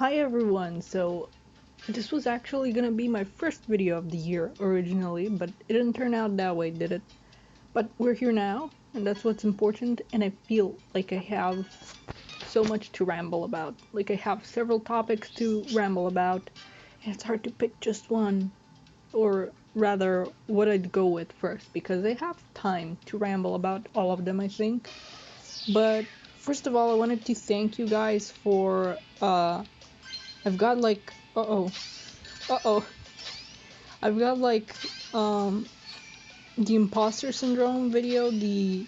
Hi everyone, so this was actually gonna be my first video of the year originally, but it didn't turn out that way, did it? But we're here now, and that's what's important, and I feel like I have so much to ramble about. Like I have several topics to ramble about, and it's hard to pick just one, or rather, what I'd go with first, because I have time to ramble about all of them, I think. But first of all, I wanted to thank you guys for I've got like uh-oh. I've got like the imposter syndrome video, the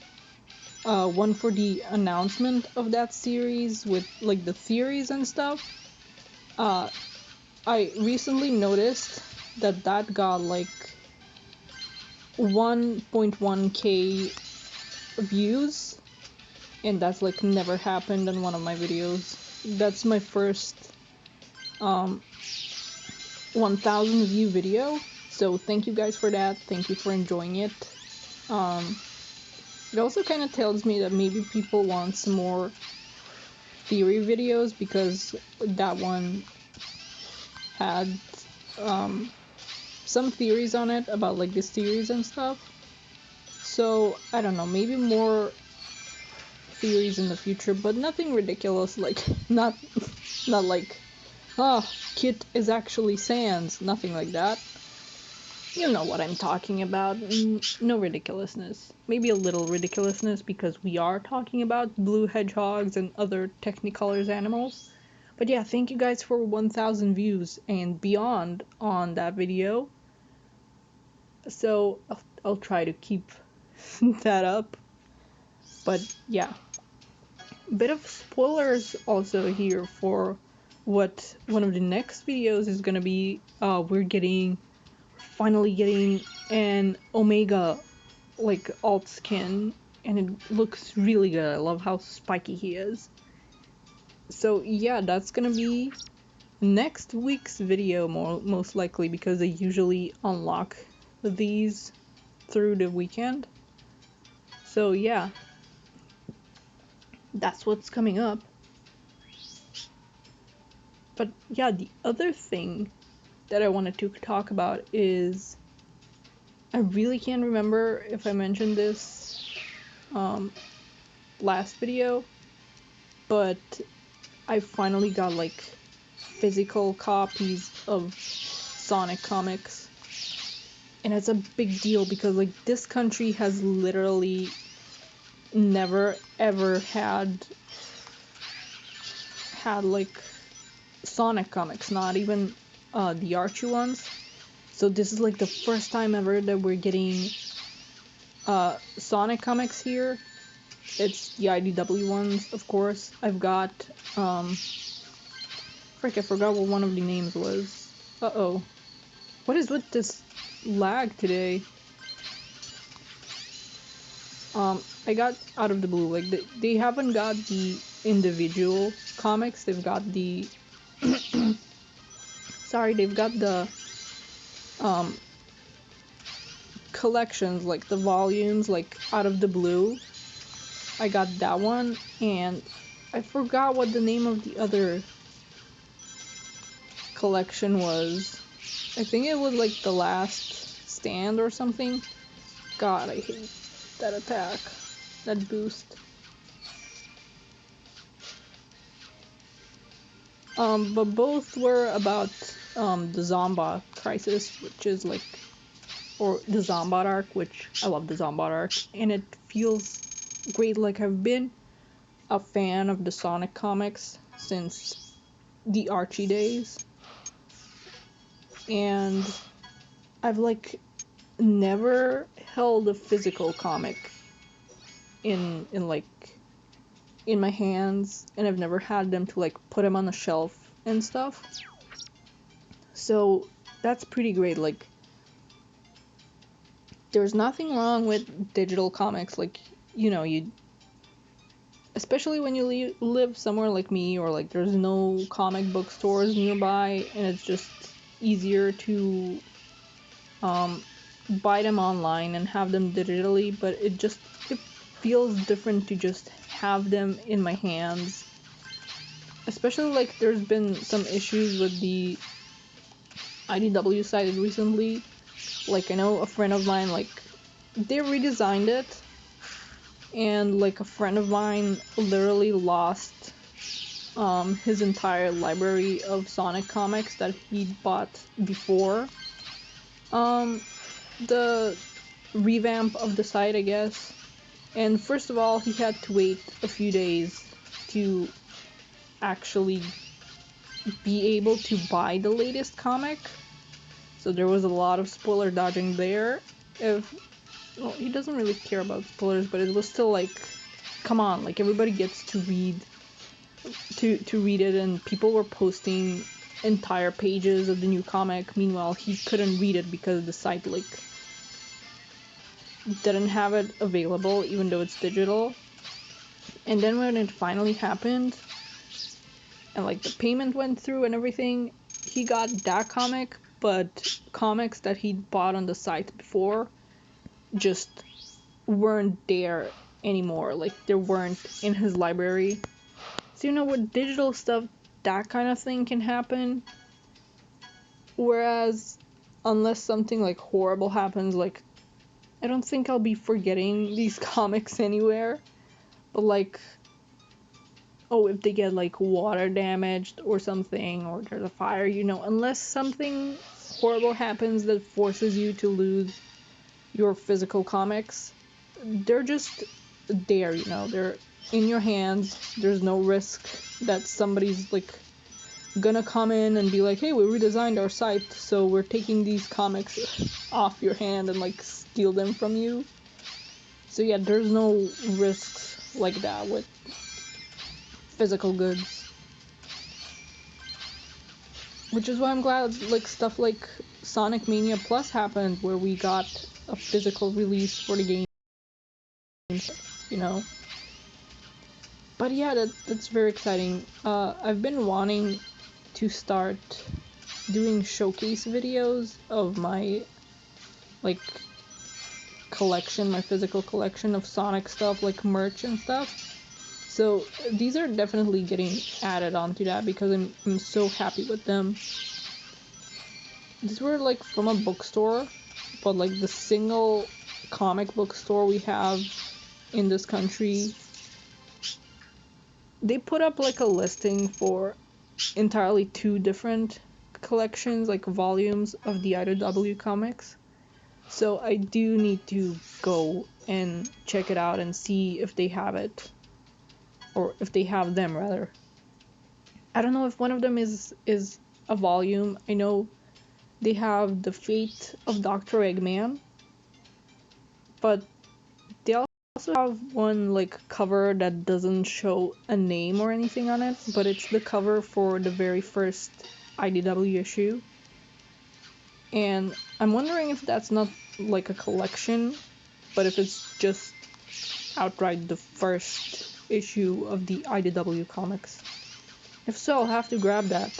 one for the announcement of that series with like the theories and stuff. I recently noticed that got like 1.1k views, and that's like never happened in one of my videos. That's my first 1000 view video, so thank you guys for that. Thank you for enjoying it. It also kind of tells me that maybe people want some more theory videos, because that one had some theories on it about like this series and stuff. So I don't know, maybe more theories in the future, but nothing ridiculous, like not like Kit is actually Sans, nothing like that. You know what I'm talking about. No ridiculousness. Maybe a little ridiculousness because we are talking about blue hedgehogs and other Technicolors animals. But yeah, thank you guys for 1000 views and beyond on that video. So I'll try to keep that up. But yeah. Bit of spoilers also here for what one of the next videos is gonna be. We're finally getting an Omega like alt skin, and it looks really good. I love how spiky he is. So yeah, that's gonna be next week's video most likely, because I usually unlock these through the weekend. So yeah, that's what's coming up. But yeah, the other thing that I wanted to talk about is, I really can't remember if I mentioned this last video, but I finally got like physical copies of Sonic comics, and it's a big deal because like this country has literally never ever had like Sonic comics, not even the Archie ones. So this is like the first time ever that we're getting Sonic comics here. It's the IDW ones, of course. I've got frick, I forgot what one of the names was. Uh-oh. What is with this lag today? I got out of the blue, like they haven't got the individual comics, they've got the sorry, they've got the collections, like the volumes, like out of the blue. I got that one, and I forgot what the name of the other collection was. I think it was like The Last Stand or something. God, I hate that attack, that boost. But both were about the Zombot crisis, which is like, or the Zombot arc, which I love the Zombot arc, and it feels great. Like I've been a fan of the Sonic comics since the Archie days, and I've like never held a physical comic in my hands, and I've never had them to like put them on the shelf and stuff. So that's pretty great. Like there's nothing wrong with digital comics, like, you know, you, especially when you live somewhere like me, or like there's no comic book stores nearby, and it's just easier to buy them online and have them digitally. But it feels different to just have them in my hands especially like there's been some issues with the IDW site recently. Like I know a friend of mine, like they redesigned it, and like a friend of mine literally lost his entire library of Sonic comics that he'd bought before the revamp of the site, I guess. And first of all, he had to wait a few days to actually be able to buy the latest comic. So there was a lot of spoiler dodging there. If well, he doesn't really care about spoilers, but it was still like, come on, like everybody gets to read it, and people were posting entire pages of the new comic. Meanwhile, he couldn't read it because the site like didn't have it available, even though it's digital. And then when it finally happened, and like the payment went through and everything, he got that comic, but comics that he'd bought on the site before just weren't there anymore. Like they weren't in his library. So you know, with digital stuff, that kind of thing can happen. Whereas, unless something like horrible happens, like I don't think I'll be forgetting these comics anywhere. But like, oh, if they get like water damaged or something, or there's a fire, you know, unless something horrible happens that forces you to lose your physical comics, they're just there, you know, they're in your hands. There's no risk that somebody's like gonna come in and be like, hey, we redesigned our site, so we're taking these comics off your hand and like steal them from you. So yeah, there's no risks like that with physical goods. Which is why I'm glad like stuff like Sonic Mania Plus happened, where we got a physical release for the game, you know. But yeah, that's very exciting. I've been wanting to start doing showcase videos of my like collection, my physical collection of Sonic stuff, like merch and stuff. So these are definitely getting added onto that because I'm so happy with them. These were like from a bookstore, but like the single comic book store we have in this country, they put up like a listing for entirely two different collections, like volumes of the IDW Comics. So I do need to go and check it out and see if they have it, or if they have them rather. I don't know if one of them is a volume. I know they have the Fate of Dr. Eggman, but they also have one like cover that doesn't show a name or anything on it, but it's the cover for the very first IDW issue. And I'm wondering if that's not like a collection, but if it's just outright the first issue of the IDW comics. If so, I'll have to grab that.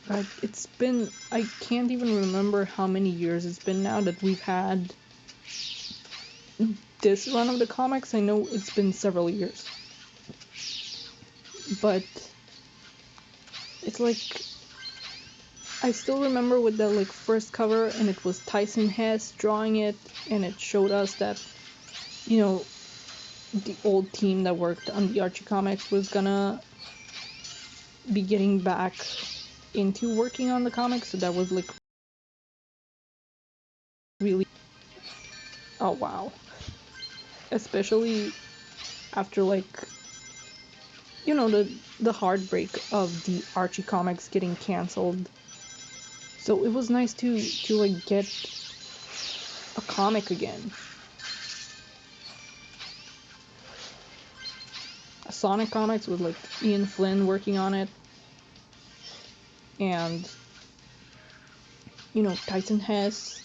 Like, it's been, I can't even remember how many years it's been now that we've had this run of the comics. I know it's been several years. But it's like, I still remember with the like first cover, and it was Tyson Hess drawing it, and it showed us that, you know, the old team that worked on the Archie comics was gonna be getting back into working on the comics, so that was like really, oh wow. Especially after like, you know, the heartbreak of the Archie comics getting canceled. So it was nice to like get a comic again. A Sonic comics with like Ian Flynn working on it. And, you know, Tyson Hess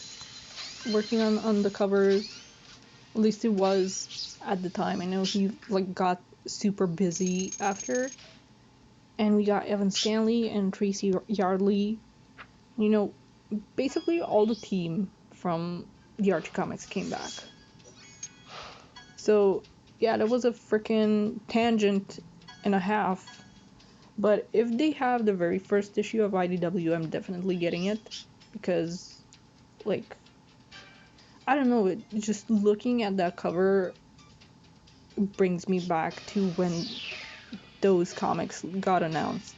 working on the covers. At least it was at the time. I know he like got super busy after. And we got Evan Stanley and Tracy Yardley. You know, basically all the team from the Archie comics came back. So yeah, that was a freaking tangent and a half. But if they have the very first issue of IDW, I'm definitely getting it, because, like, I don't know, just looking at that cover brings me back to when those comics got announced.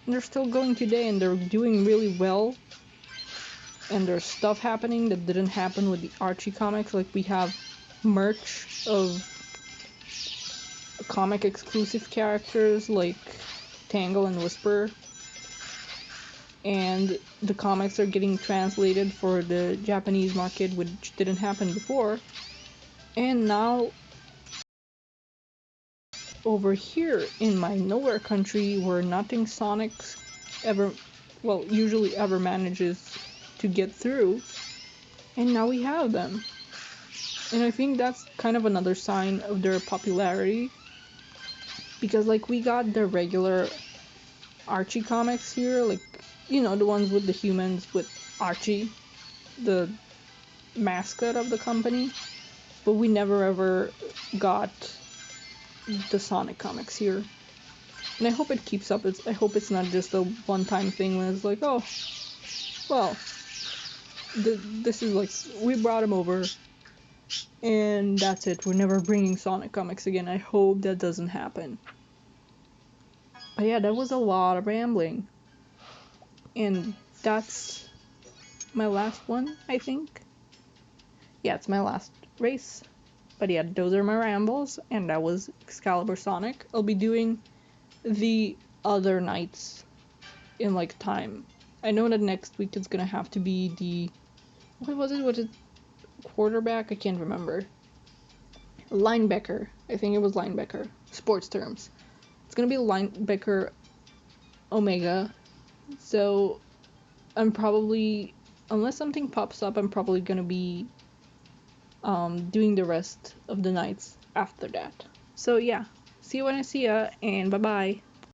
And they're still going today, and they're doing really well. And there's stuff happening that didn't happen with the Archie comics. Like, we have merch of comic exclusive characters like Tangle and Whisper, and the comics are getting translated for the Japanese market, which didn't happen before. And now over here in my nowhere country, where nothing Sonic ever, well, usually ever manages to get through, and now we have them. And I think that's kind of another sign of their popularity, because, like, we got the regular Archie comics here, like, you know, the ones with the humans with Archie, the mascot of the company, but we never ever got the Sonic comics here. And I hope it keeps up. I hope it's not just a one-time thing when it's like, oh, well, this is like, we brought him over, and that's it. We're never bringing Sonic comics again. I hope that doesn't happen. But yeah, that was a lot of rambling. And that's my last one, I think. Yeah, it's my last race. But yeah, those are my rambles, and that was Excalibur Sonic. I'll be doing the other nights in, like, time. I know that next week it's gonna have to be the... What was it? Was it quarterback? I can't remember. Linebacker. I think it was linebacker. Sports terms. It's gonna be linebacker Omega. So I'm probably, unless something pops up, I'm probably gonna be doing the rest of the nights after that. So yeah, see you when I see ya, and bye bye.